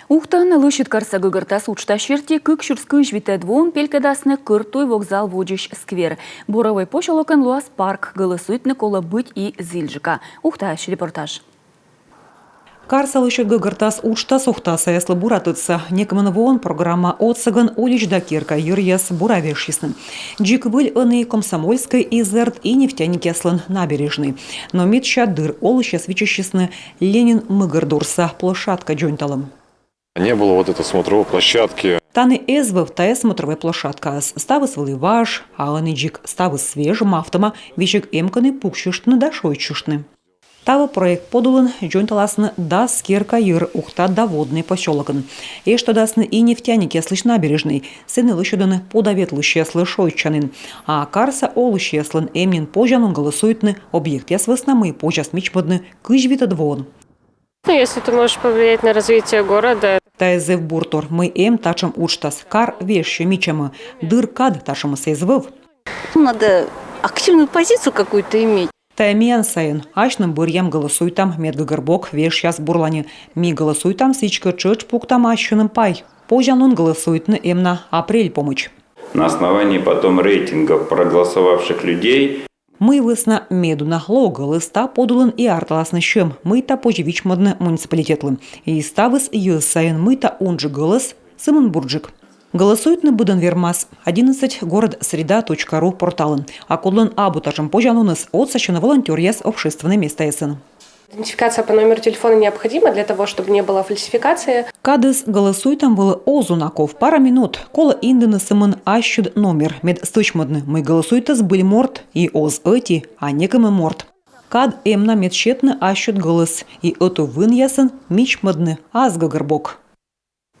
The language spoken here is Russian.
Ухтан лышит карса гыгыртас учта шерти кыкшурскый жвите двон пелькадасны кыртой вокзал водищ сквер. Боровой почалокан луас парк голосует кола быть и зильжика. Ухташ репортаж. Карса лышит гыгыртас учта сухтаса яслы буратыца. Некамын вон программа отсыган улич да кирка юрьяс буравешисны. Джик был аны комсомольской изерт и нефтяники яслын набережный. Но митча дыр олыща свечещисны Ленин мыгырдурса площадка джойнталым. Не было вот этой смотровой площадки. Таны эзвы втая смотровая площадка. Ставы свыливаш, аланы джик ставы свежим автома, вичек эмканы пукшуштны да шойчуштны. Тавы проект подулын джойнталасны да скирка юр ухта да водный поселокын. И что дасны и нефтяники слышь набережный, сыны лыщуданы подаветлыщ яслы шойчанын. А карса олыщ яслын эмнин пожанун голосуютны объект ясвыснамы пожас мичмодны кыжвита двон. Если ты можешь повлиять на развитие города. Тайзев буртор мы тачам учтас кар вещи мичамы дыр кад ташамы сейзвыв. Надо активную позицию какую-то иметь. Таймиян сайын ашным бырьям голосуйтам медгыгырбок веш яс бурлани. Ми голосуйтам сичка чыч пуктам ащуным пай. Пожанун голосуйтны на апрель помощь. На основании потом рейтингов проголосовавших людей Мы высна медуна логолыста подулын и арталасны щем. Мы-та пожевич модны муниципалитетлы. И ставыс сайын мы-та унжы голос Сымын Бурджик. Голосуют на Будан Вермас 11 город-среда.ру порталын. А кодлын абутажым пожануныс от сащена волонтер яс общественное место ясын. Идентификация по номеру телефона необходима для того, чтобы не было фальсификации. Кадыс голосуй там было озунаков пара минут. Кола индыны сымын ащуд номер мед стычмодны. Мы голосуй-то сбыль морт и оз эти, а некому морт. Кад эмна медщетны ащуд голос. И эту вын ясын мичмодны азгагырбок.